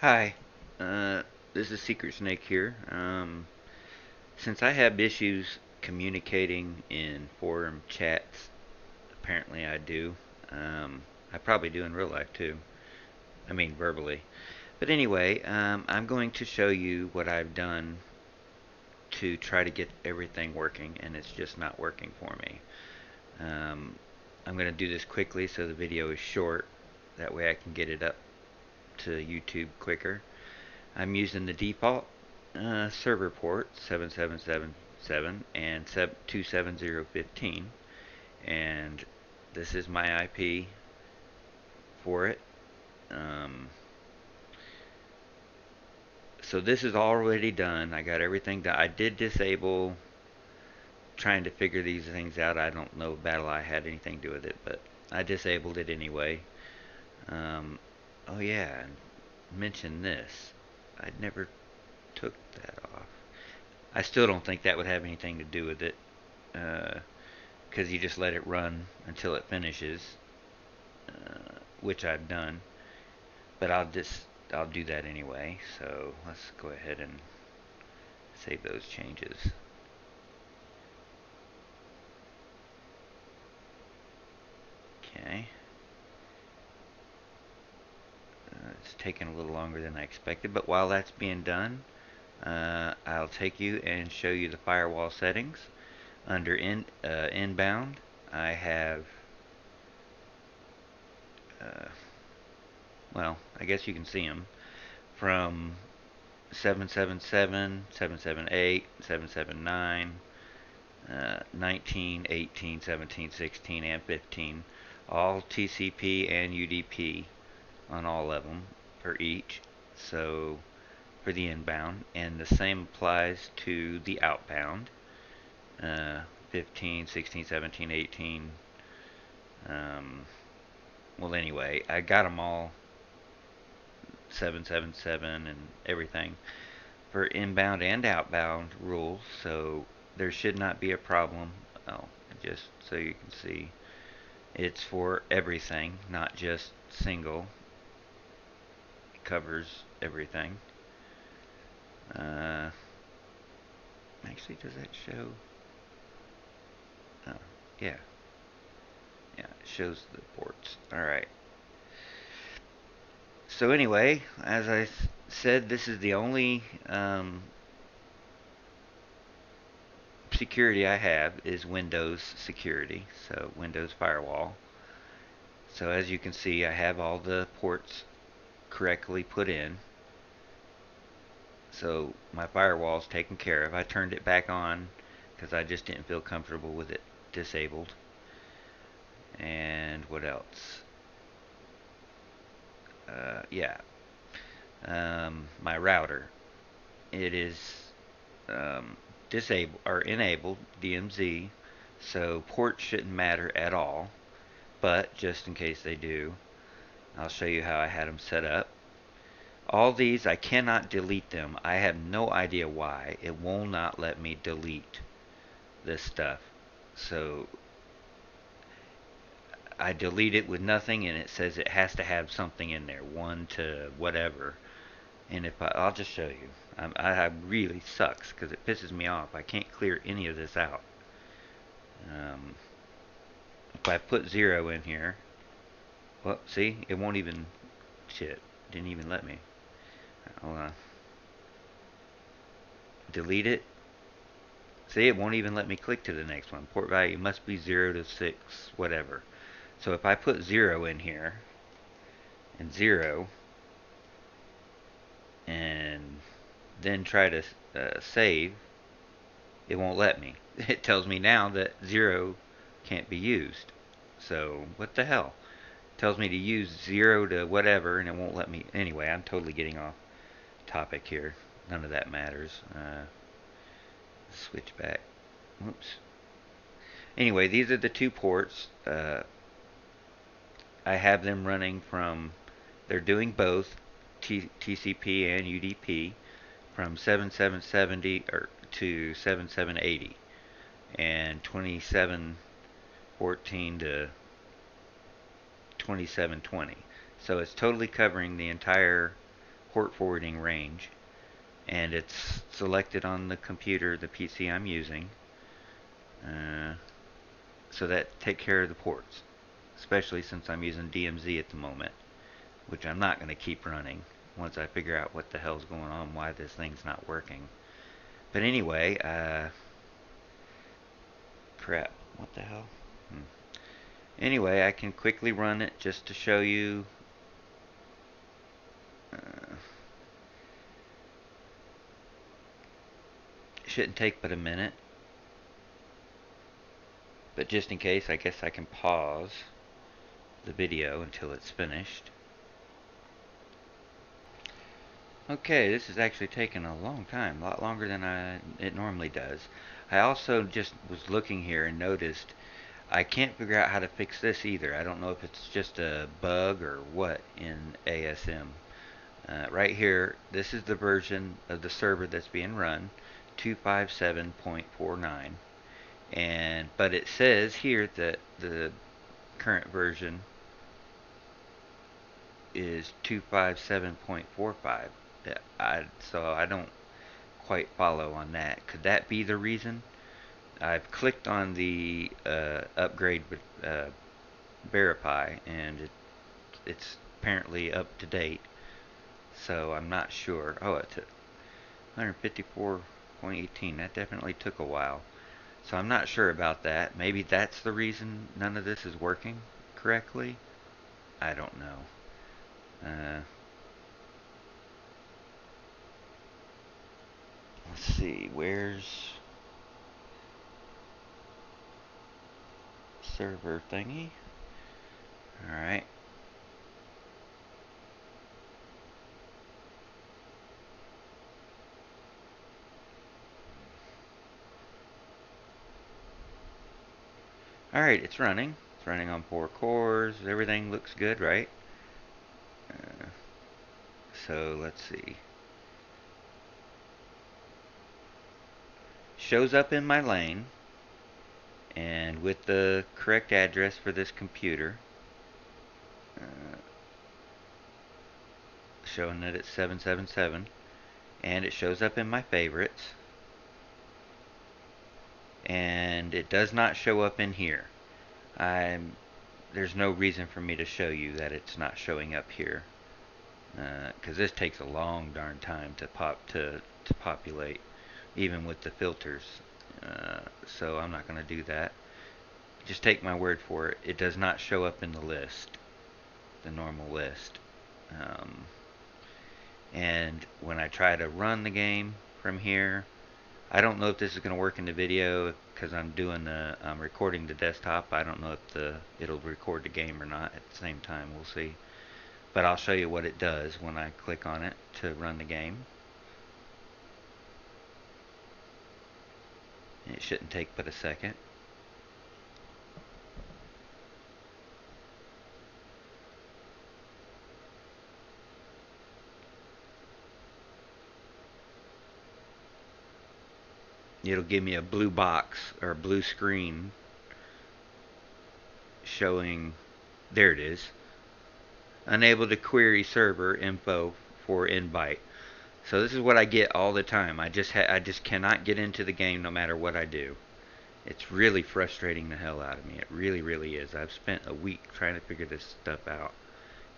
Hi, this is SecretSnake here. Since I have issues communicating in forum chats, apparently I do. I probably do in real life too. I mean, verbally. But anyway, I'm going to show you what I've done to try to get everything working, and it's just not working for me. Um, I'm going to do this quickly so the video is short. That way I can get it up to YouTube quicker. I'm using the default server port 7777 and 27015, and this is my IP for it. Um, so this is already done. I got everything done. I did disable trying to figure these things out. I don't know if BattleEye had anything to do with it, but I disabled it anyway. Um, oh yeah, and mention this. I never took that off. I still don't think that would have anything to do with it, because you just let it run until it finishes, which I've done. But I'll do that anyway. So let's go ahead and save those changes. Okay. It's taking a little longer than I expected, but while that's being done, I'll take you and show you the firewall settings. Under inbound, I have, uh, well, I guess you can see them from 777, 778, 779, 19, 18, 17, 16, and 15. All TCP and UDP on all of them for each. So for the inbound, and the same applies to the outbound. 15, 16, 17, 18. Well, anyway, I got them all 777 and everything for inbound and outbound rules, so there should not be a problem. Oh, just so you can see, it's for everything, not just single. It covers everything. Uh, Actually, does that show? Oh, yeah, yeah, it shows the ports. All right. So anyway, as I said, this is the only security I have is Windows security, so Windows firewall. So as you can see, I have all the ports correctly put in. So my firewall's taken care of. I turned it back on because I just didn't feel comfortable with it disabled. And what else? Yeah, my router. It is disabled or enabled DMZ, so ports shouldn't matter at all. But just in case they do, I'll show you how I had them set up. All these, I cannot delete them. I have no idea why. It will not let me delete this stuff. So I delete it with nothing, and it says it has to have something in there, 1 to whatever. And if I'll just show you. I really sucks because it pisses me off. I can't clear any of this out. Um, if I put 0 in here, well, see, it won't even, shit, didn't even let me. Hold on. Delete it. See, it won't even let me click to the next one. Port value must be 0 to 6, whatever. So if I put 0 in here, and 0, and then try to save, it won't let me. It tells me now that 0 can't be used. So, what the hell? It tells me to use 0 to whatever, and it won't let me. Anyway, I'm totally getting off topic here. None of that matters. Switch back. Whoops. Anyway, these are the two ports. I have them running from, they're doing both TCP and UDP from 7770 to 7780 and 2714 to 2720. So it's totally covering the entire port forwarding range, and it's selected on the computer, the PC I'm using. Uh, so that take care of the ports, especially since I'm using DMZ at the moment, which I'm not going to keep running once I figure out what the hell's going on, why this thing's not working. But anyway, crap, what the hell? Anyway, I can quickly run it just to show you. Uh, shouldn't take but a minute. But just in case, I guess I can pause the video until it's finished. Okay, this is actually taking a long time, a lot longer than it normally does. I also just was looking here and noticed I can't figure out how to fix this either. I don't know if it's just a bug or what in ASM. Right here, this is the version of the server that's being run, 257.49. But it says here that the current version is 257.45. So I don't quite follow on that. Could that be the reason? I've clicked on the upgrade verify, and it's apparently up to date. So I'm not sure. Oh, it's 154.18. That definitely took a while. So I'm not sure about that. Maybe that's the reason none of this is working correctly. I don't know. Let's see. Where's server thingy? Alright. Alright, it's running. It's running on 4 cores. Everything looks good, right? Uh, so let's see. Shows up in my lane, and with the correct address for this computer, uh, showing that it's 777, and it shows up in my favorites, and it does not show up in here. There's no reason for me to show you that it's not showing up here, because this takes a long darn time to populate, even with the filters. So I'm not going to do that. Just take my word for it. It does not show up in the list, the normal list. And when I try to run the game from here, I don't know if this is going to work in the video because I'm recording the desktop. I don't know if it'll record the game or not at the same time. We'll see. But I'll show you what it does when I click on it to run the game. It shouldn't take but a second. It'll give me a blue box or a blue screen showing, there it is, unable to query server info for invite. So this is what I get all the time. I just cannot get into the game no matter what I do. It's really frustrating the hell out of me. It really, really is. I've spent a week trying to figure this stuff out,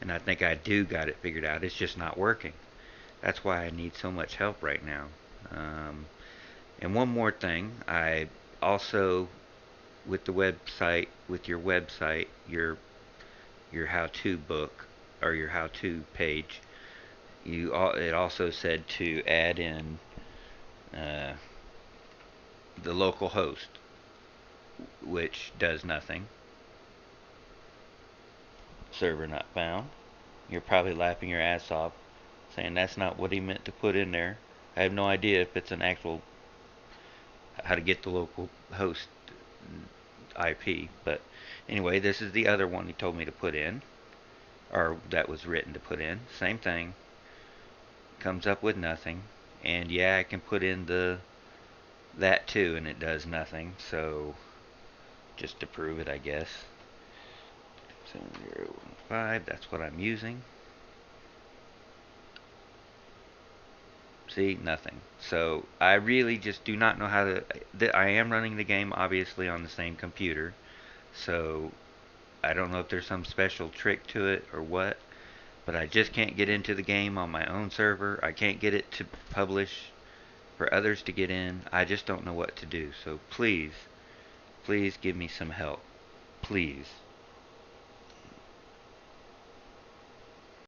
and I think I do got it figured out. It's just not working. That's why I need so much help right now. And one more thing, I also, with the website, with your website, your how-to book or your how-to page, it also said to add in uh, the local host, which does nothing. Server not found. You're probably laughing your ass off, saying that's not what he meant to put in there. I have no idea if it's an actual how to get the local host IP, but anyway, this is the other one he told me to put in, or that was written to put in. Same thing. Comes up with nothing. And yeah, I can put in that too, and it does nothing. So just to prove it, I guess. 7015, that's what I'm using. See, nothing. So I really just do not know how to. I am running the game obviously on the same computer, so I don't know if there's some special trick to it or what, but I just can't get into the game on my own server. I can't get it to publish for others to get in. I just don't know what to do. So please, please give me some help. Please.